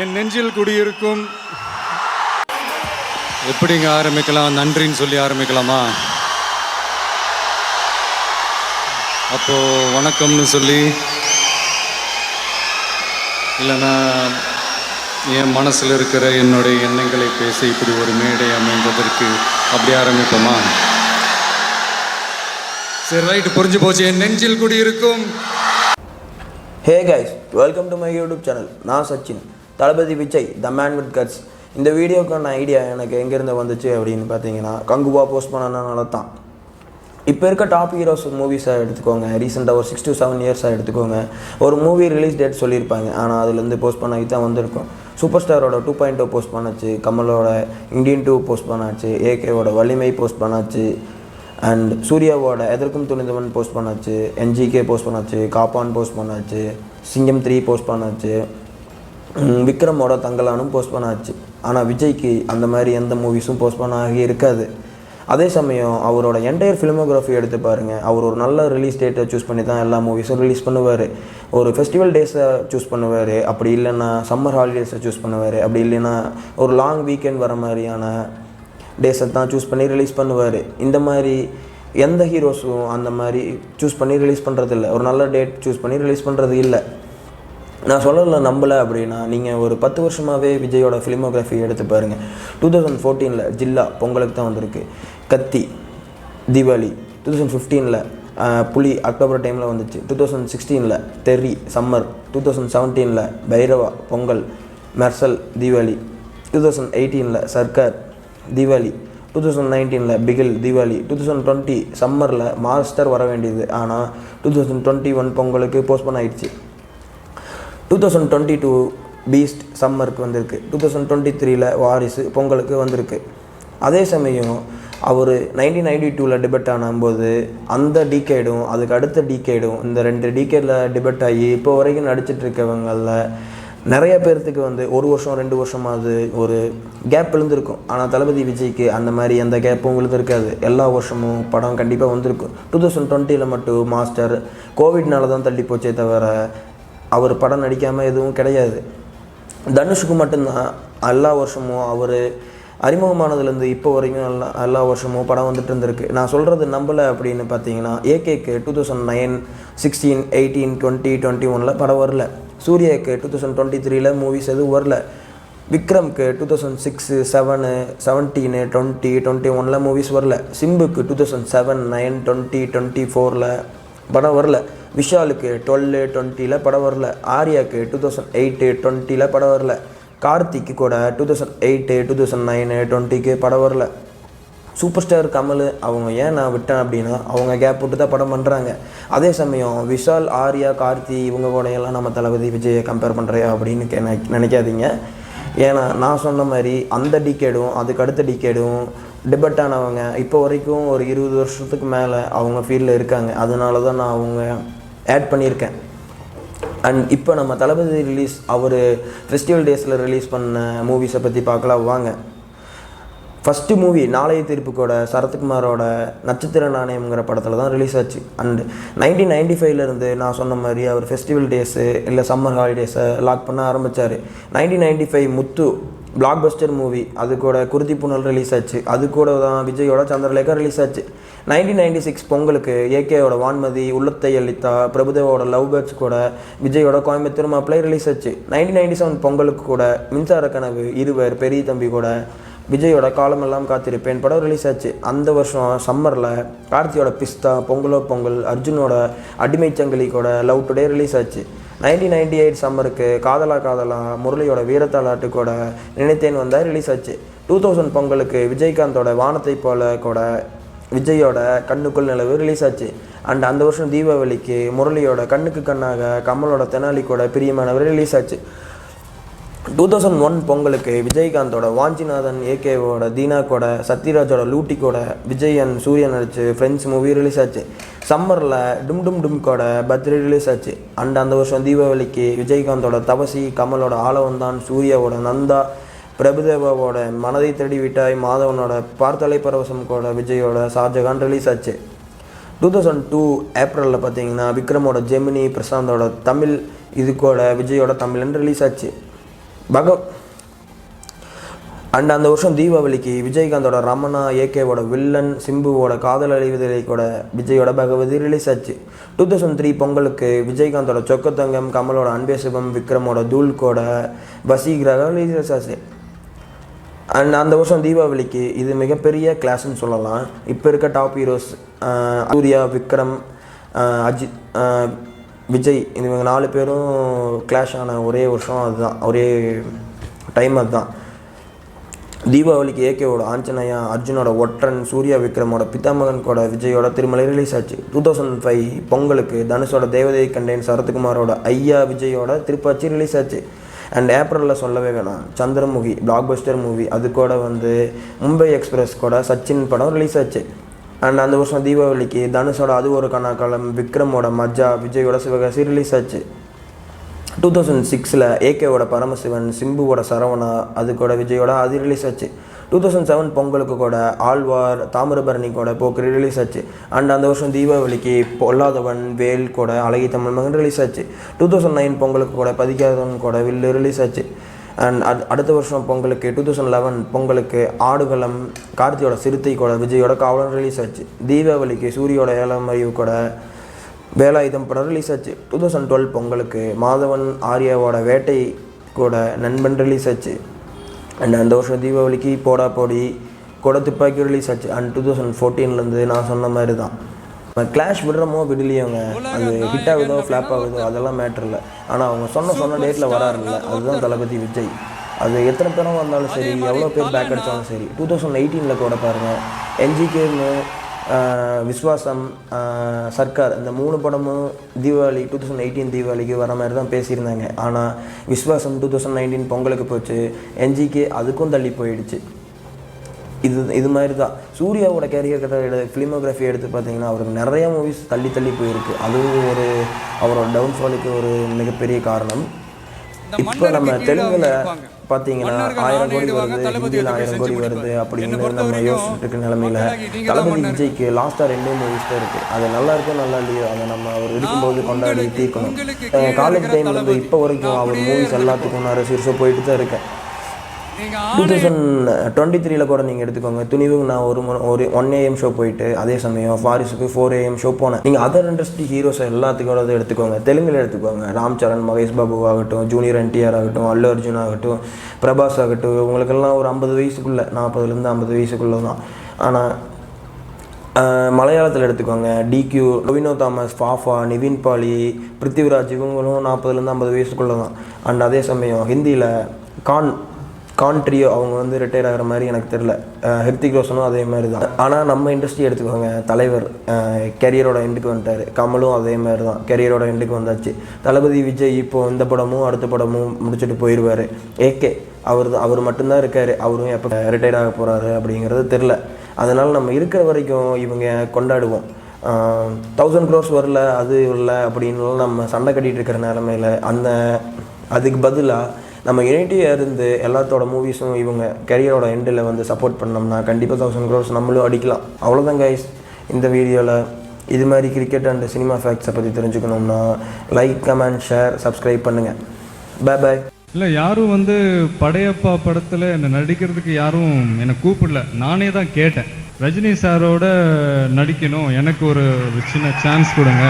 என் நெஞ்சில் குடியிருக்கும். எப்படிங்க ஆரம்பிக்கலாம்? நன்றின்னு சொல்லி ஆரம்பிக்கலாமா? அப்போ வணக்கம்னு சொல்லி, இல்லைன்னா என் மனசில் இருக்கிற என்னுடைய எண்ணங்களை பேசி இப்படி ஒரு மேடை அமைந்ததற்கு அப்படி ஆரம்பிப்போமா? சரி, ரைட்டு, புரிஞ்சு போச்சு. என் நெஞ்சில் குடியிருக்கும். Hey guys, welcome to my YouTube channel. நான் Sachin. Thalapathy Vijay the man with guts. இந்த வீடியோக்கான ஐடியா எனக்கு எங்கேருந்து வந்துச்சு அப்படின்னு பார்த்தீங்கன்னா, கங்குவா போஸ்ட் பண்ணனால தான். இப்போ இருக்க டாப் ஹீரோஸ் மூவிஸாக எடுத்துக்கோங்க, ரீசெண்டாக ஒரு 6 to 7 இயர்ஸாக எடுத்துக்கோங்க. ஒரு மூவி ரிலீஸ் டேட் சொல்லியிருப்பாங்க, ஆனால் அதுலேருந்து போஸ்ட் பண்ணி தான் வந்திருக்கும். சூப்பர் ஸ்டாரோட 2.0 போஸ்ட் பண்ணாச்சு, கமலோட இந்தியன் 2 போஸ்ட் பண்ணாச்சு, ஏகேவோட வலிமை போஸ்ட் பண்ணாச்சு, அண்ட் சூர்யாவோட எதற்கும் துணிந்தவன் போஸ்ட் பண்ணாச்சு, என்ஜிகே போஸ்ட் பண்ணாச்சு, காப்பான் போஸ்ட் பண்ணாச்சு, சிங்கம் 3 போஸ்ட் பண்ணாச்சு, விக்ரமோட தங்கலானும் போஸ்ட் பண்ணாச்சு. ஆனால் விஜய்க்கு அந்த மாதிரி எந்த மூவிஸும் போஸ்ட் பண்ண ஆகி இருக்காது. அதே சமயம் அவரோட என்டையர் ஃபிலிமோகிராஃபி எடுத்து பாருங்கள். அவர் ஒரு நல்ல ரிலீஸ் டேட்டை சூஸ் பண்ணி தான் எல்லா மூவிஸும் ரிலீஸ் பண்ணுவார். ஒரு ஃபெஸ்டிவல் டேஸை சூஸ் பண்ணுவார், அப்படி இல்லைன்னா சம்மர் ஹாலிடேஸை சூஸ் பண்ணுவார், அப்படி இல்லைன்னா ஒரு லாங் வீக்கெண்ட் வர மாதிரியான டேஸை தான் சூஸ் பண்ணி ரிலீஸ் பண்ணுவார். இந்த மாதிரி எந்த ஹீரோஸும் அந்த மாதிரி சூஸ் பண்ணி ரிலீஸ் பண்ணுறதில்ல. ஒரு நல்ல டேட் சூஸ் பண்ணி ரிலீஸ் பண்ணுறது இல்லை. நான் சொல்லலை நம்பலை அப்படின்னா, நீங்கள் ஒரு 10 வருஷமாகவே விஜயோட ஃபிலிமோகிராஃபி எடுத்து பாருங்கள். 2014 ஜில்லா பொங்கலுக்கு தான் வந்திருக்கு. கத்தி தீபாவளி. 2015 புலி அக்டோபர் டைமில் வந்துச்சு. 2016 தெரி சம்மர். 2017 பைரவா பொங்கல். மெர்சல் தீபாவளி. 2018 சர்க்கார் தீபாவளி. 2019 பிகில் தீபாவளி. 2020 சம்மரில் மாஸ்டர் வர வேண்டியது, ஆனால் 2021 பொங்கலுக்கு போஸ்ட்போன் ஆகிடுச்சு. 2022 பீஸ்ட் சம்மருக்கு வந்திருக்கு. 2023 வாரிசு பொங்கலுக்கு வந்திருக்கு. அதே சமயம் அவர் 1992 டிபெட் ஆனும்போது அந்த டீகேடும் அதுக்கு அடுத்த டீகேடும், இந்த 2 டீகேடில் டிபெட் ஆகி இப்போ வரைக்கும் நடிச்சிட்டு இருக்கவங்களில் நிறைய பேர்த்துக்கு வந்து 1 வருஷம் 2 வருஷமாவது ஒரு கேப் விழுந்திருக்கும். ஆனால் தளபதி விஜய்க்கு அந்த மாதிரி எந்த கேப்பும் விழுந்திருக்காது. எல்லா வருஷமும் படம் கண்டிப்பாக வந்திருக்கும். 2020 மட்டும் மாஸ்டர் கோவிட்னால தான் தள்ளி போச்சே தவிர அவர் படம் நடிக்காமல் எதுவும் கிடையாது. தனுஷுக்கு மட்டும்தான் எல்லா வருஷமும் அவர் அறிமுகமானதுலேருந்து இப்போ வரைக்கும் எல்லா வருஷமும் படம் வந்துட்டு இருந்திருக்கு. நான் சொல்கிறது நம்பலை அப்படின்னு பார்த்தீங்கன்னா, ஏகேக்கு 2009, 16, 18, 20, 21 படம் வரல. சூர்யாவுக்கு 2023 மூவிஸ் எதுவும் வரல. விக்ரம்க்கு 2006, 7, 17, 20, 21 மூவிஸ் வரல. சிம்புக்கு 2007, 9, 20, 24 படம் வரல. விஷாலுக்கு 12, 20 படம் வரல. ஆர்யாவுக்கு 2008, 20 படம் வரல. கார்த்திக்கு கூட 2008, 2009, 20 படம் வரல. சூப்பர் ஸ்டார் கமல் அவங்க ஏன் நான் விட்டேன் அப்படின்னா, அவங்க கேப் விட்டு தான் படம் பண்ணுறாங்க. அதே சமயம் விஷால், ஆர்யா, கார்த்தி இவங்க கூடையெல்லாம் நம்ம தளபதி விஜயை கம்பேர் பண்ணுறியா அப்படின்னு நினைக்காதீங்க. ஏன்னா நான் சொன்ன மாதிரி அந்த டிகேடும் அதுக்கு அடுத்த டிகேடும் டிபெட் ஆனவங்க இப்போ வரைக்கும் ஒரு 20 வருஷத்துக்கு மேலே அவங்க ஃபீல்டில் இருக்காங்க. அதனால தான் நான் அவங்க ஆட் பண்ணியிருக்கேன். அண்ட் இப்போ நம்ம தளபதி ரிலீஸ் அவர் ஃபெஸ்டிவல் டேஸில் ரிலீஸ் பண்ண மூவிஸை பற்றி பார்க்கலாம் வாங்க. ஃபஸ்ட்டு மூவி நாளைய தீர்ப்புக்கோட சரத்குமாரோட நட்சத்திர நாணயம்ங்கிற படத்தில் தான் ரிலீஸ் ஆச்சு. அண்ட் 1995 நான் சொன்ன மாதிரி அவர் ஃபெஸ்டிவல் டேஸு இல்லை சம்மர் ஹாலிடேஸை லாக் பண்ண ஆரம்பித்தார். 1995 முத்து பிளாக் பஸ்டர் மூவி, அது கூட குருதி புனல் ரிலீஸ் ஆச்சு. அது கூட தான் விஜயோட சந்திரலேகா ரிலீஸ் ஆச்சு. 1996 பொங்கலுக்கு ஏகேயோட வான்மதி, உள்ளத்தை அளித்தா, பிரபுதேவோட லவ் பேர்ட்ஸ் கூட விஜயோட கோயம்புத்தூர் மாப்பிள்ளை ரிலீஸ் ஆச்சு. 1997 பொங்கலுக்கு கூட மின்சார கனவு, இருவர், பெரிய தம்பி கூட விஜயோட காலமெல்லாம் காத்திருப்பேன் படம் ரிலீஸ் ஆச்சு. அந்த வருஷம் சம்மரில் கார்த்தியோட பிஸ்தா, பொங்கலோ பொங்கல், அர்ஜுனோட அடிமை சங்கிலி கூட லவ் டுடே ரிலீஸ் ஆச்சு. 1998 சம்மருக்கு காதலா காதலா, முரளியோட வீரத்தாலாட்டு கூட நினைத்தேன் வந்தால் ரிலீஸ் ஆச்சு. 2000 பொங்கலுக்கு விஜயகாந்தோட வானத்தை போல கூட விஜயோட கண்ணுக்குள் நிலவு ரிலீஸ் ஆச்சு. அண்ட் அந்த வருஷம் தீபாவளிக்கு முரளியோட கண்ணுக்கு கண்ணாக, கமலோட தெனாலி கூட பிரியமானவர் ரிலீஸ் ஆச்சு. 2001 பொங்கலுக்கு விஜயகாந்தோட வாஞ்சிநாதன், ஏகேவோட தீனா கூட, சத்யராஜோட லூட்டி கூட விஜய் அண்ட் சூர்யா நடிச்சு ஃப்ரெண்ட்ஸ் மூவி ரிலீஸ் ஆச்சு. சம்மரில் டும் டும் டும் கூட பர்த்டே ரிலீஸ் ஆச்சு. அண்ட் அந்த வருஷம் தீபாவளிக்கு விஜயகாந்தோட தவசி, கமலோட ஆளவந்தான், சூர்யாவோட நந்தா, பிரபுதேவாவோட மனதை தேடி விட்டாய், மாதவனோட பார்த்தலை பரவசம் கூட விஜயோட ஷாஜகான் ரிலீஸ் ஆச்சு. 2002 ஏப்ரலில் பார்த்தீங்கன்னா விக்ரமோட ஜெமினி, பிரசாந்தோட தமிழ், இது கூட விஜயோட தமிழ்னு ரிலீஸ் ஆச்சு. அண்ட் அந்த வருஷம் தீபாவளிக்கு விஜயகாந்தோட ரமணா, ஏகேவோட வில்லன், சிம்புவோட காதல் அழிவதிலேக்கோட விஜயோட பகவதி ரிலீஸ் ஆச்சு. 2003 பொங்கலுக்கு விஜயகாந்தோட சொக்கத்தங்கம், கமலோட அன்பே சிவம், விக்ரமோட தூள்கோட வசீகராக ரிலீஸ் ஆச்சு. அண்ட் அந்த வருஷம் தீபாவளிக்கு இது மிகப்பெரிய கிளாஸ்ன்னு சொல்லலாம். இப்போ இருக்க டாப் ஹீரோஸ் சூர்யா, விக்ரம், அஜித், விஜய், இவங்க 4 பேரும் கிளாஷ் ஆன ஒரே வருஷம் அதுதான், ஒரே டைம் அதுதான். தீபாவளிக்கு ஏகேவோட ஆஞ்சநேயா, அர்ஜுனோட ஒற்றன், சூர்யா விக்ரமோட பிதாமகன் கூட விஜயோட திருமலை ரிலீஸ் ஆச்சு. 2005 பொங்கலுக்கு தனுஷோட தேவதையை கண்டேன், சரத்குமாரோட ஐயா, விஜயோட திருப்பாச்சி ரிலீஸ் ஆச்சு. அண்ட் ஏப்ரலில் சொல்லவே வேணாம், சந்திரமுகி பிளாக் பஸ்டர் மூவி, அது கூட மும்பை எக்ஸ்பிரஸ் கூட சச்சின் படம் ரிலீஸ் ஆச்சு. அண்ட் அந்த வருஷம் தீபாவளிக்கு தனுஷோட அது ஒரு கணக்காலம், விக்ரமோட மஜா, விஜயோட சிவகாசி ரிலீஸ் ஆச்சு. 2006 ஏகேவோட பரமசிவன், சிம்புவோட சரவணா, அது கூட விஜயோட அது ரிலீஸ் ஆச்சு. 2007 பொங்கலுக்கு கூட ஆழ்வார், தாமிரபரணி கூட போக்கரி ரிலீஸ் ஆச்சு. அண்ட் அந்த வருஷம் தீபாவளிக்கு பொல்லாதவன், வேல் கூட அழகி தமிழ் மகன் ரிலீஸ் ஆச்சு. 2009 பொங்கலுக்கு கூட பதிக்காதவன் கூட வில்லு ரிலீஸ் ஆச்சு. அண்ட் அடுத்த வருஷம் பொங்கலுக்கு 2011 பொங்கலுக்கு ஆடுகளம், கார்த்தியோட சிறுத்தை கூட விஜயோட காவலன் ரிலீஸ் ஆச்சு. தீபாவளிக்கு சூரியோட ஏழாம் அறிவு கூட வேலாயுதம் படம் ரிலீஸ் ஆச்சு. 2012 பொங்கலுக்கு மாதவன், ஆர்யாவோட வேட்டை கூட நண்பன் ரிலீஸ் ஆச்சு. அண்ட் அந்த வருஷம் தீபாவளிக்கு போடா போடி கூட துப்பாக்கி ரிலீஸ் ஆச்சு. அண்ட் 2014 நான் சொன்ன மாதிரி தான், கிளாஷ் விடுறமோ விடலையோங்க, அது ஹிட் ஆகுதோ ஃப்ளாப் ஆகுதோ அதெல்லாம் மேட்ரு இல்லை. ஆனால் அவங்க சொன்ன டேட்டில் வராருல்ல, அதுதான் தளபதி விஜய். அது எத்தனை பேரும் வந்தாலும் சரி, எவ்வளோ பேர் பேக் அடித்தாலும் சரி. 2018 கூட பாருங்கள், என்ஜிகேன்னு, விஸ்வாசம், சர்க்கார், இந்த 3 படமும் தீபாவளி 2018 தீபாவளிக்கு வர மாதிரி தான் பேசியிருந்தாங்க. ஆனால் விஸ்வாசம் 2019 பொங்கலுக்கு போச்சு, என்ஜிகே அதுக்கும் தள்ளி போயிடுச்சு. இது மாதிரி தான் சூர்யாவோட கேரியர் ஃபிலிமோகிராஃபி எடுத்து பார்த்தீங்கன்னா அவருக்கு நிறையா மூவிஸ் தள்ளி போயிருக்கு. அதுவும் அவரோட டவுன்ஃபாலுக்கு ஒரு மிகப்பெரிய காரணம். இப்போ நம்ம தெலுங்குல பார்த்தீங்கன்னா 1000 கோடி வருது, ஹிந்தியில் 1000 கோடி வருது அப்படின்னு நம்ம யோசிச்சுட்டு இருக்க நிலமையில தளபதி விஜய்க்கு லாஸ்ட்டாக 2 மூவிஸ் தான் இருக்குது. அது நல்லா இருக்கோ நல்லா இல்லையோ, அதை நம்ம அவர் இருக்கும்போது கொண்டாடி தீர்க்கணும். காலேஜ் டைம்லேருந்து இப்போ வரைக்கும் அவர் மூவிஸ் எல்லாத்துக்கும் நான் சீரியஸாக போயிட்டு தான் இருக்கேன். 2023 கூட நீங்கள் எடுத்துக்கோங்க, துணிவுக்கு நான் ஒரு 1 AM ஷோ போயிட்டு, அதே சமயம் ஃபாரிஸுக்கு 4 AM ஷோ போனேன். நீங்கள் அதர் இண்டஸ்ட்ரி ஹீரோஸை எல்லாத்துக்கூட எடுத்துக்கோங்க, தெலுங்கில் எடுத்துக்கோங்க, ராம் சரண், மகேஷ் பாபு ஆகட்டும், ஜூனியர் NTR ஆகட்டும், அல்லு அர்ஜுன் ஆகட்டும், பிரபாஸ் ஆகட்டும், இவங்களுக்கெல்லாம் ஒரு 50 வயசுக்குள்ளே, 40லேருந்து 50 வயசுக்குள்ளே தான். ஆனால் மலையாளத்தில் எடுத்துக்கோங்க, DQ, டொவினோ தாமஸ், ஃபாஃபா, நிவின் பாலி, பிருத்திவிராஜ், இவங்களும் 40லேருந்து 50 வயசுக்குள்ளே தான். அண்ட் அதே சமயம் ஹிந்தியில் கான்ட்ரியோ அவங்க ரிட்டையர் ஆகிற மாதிரி எனக்கு தெரில. ஹிருத்திக் ரோஷனும் அதே மாதிரி தான். ஆனால் நம்ம இண்டஸ்ட்ரி எடுத்துக்கோங்க, தலைவர் கெரியரோட எண்டுக்கு வந்துட்டார், கமலும் அதே மாதிரி தான் கெரியரோட எண்டுக்கு வந்தாச்சு. தளபதி விஜய் இப்போது இந்த படமும் அடுத்த படமும் முடிச்சுட்டு போயிடுவார். ஏகே அவர் மட்டும்தான் இருக்கார், அவரும் எப்போ ரிட்டையர் ஆக போகிறாரு அப்படிங்கிறது தெரில. அதனால் நம்ம இருக்கிற வரைக்கும் இவங்க கொண்டாடுவோம். 1000 crores வரல, அது இல்லை அப்படின்னு நம்ம சண்டை கட்டிகிட்டு இருக்கிற நிலமையில் அதுக்கு பதிலாக நம்ம யூனிட்டியாக இருந்து எல்லாத்தோட மூவிஸும் இவங்க கெரியரோட எண்டில் சப்போர்ட் பண்ணோம்னா கண்டிப்பாக 1000 crores நம்மளும் அடிக்கலாம். அவ்வளோதான் கைஸ் இந்த வீடியோவில். இது மாதிரி கிரிக்கெட் அண்ட் சினிமா ஃபேக்ட்ஸை பற்றி தெரிஞ்சுக்கணும்னா லைக், கமெண்ட், ஷேர், சப்ஸ்கிரைப் பண்ணுங்கள். பாய். இல்லை, யாரும் படையப்பா படத்தில் என்னை நடிக்கிறதுக்கு யாரும் என்னை கூப்பிடல, நானே தான் கேட்டேன். ரஜினி சாரோட நடிக்கணும், எனக்கு ஒரு சின்ன சான்ஸ் கொடுங்க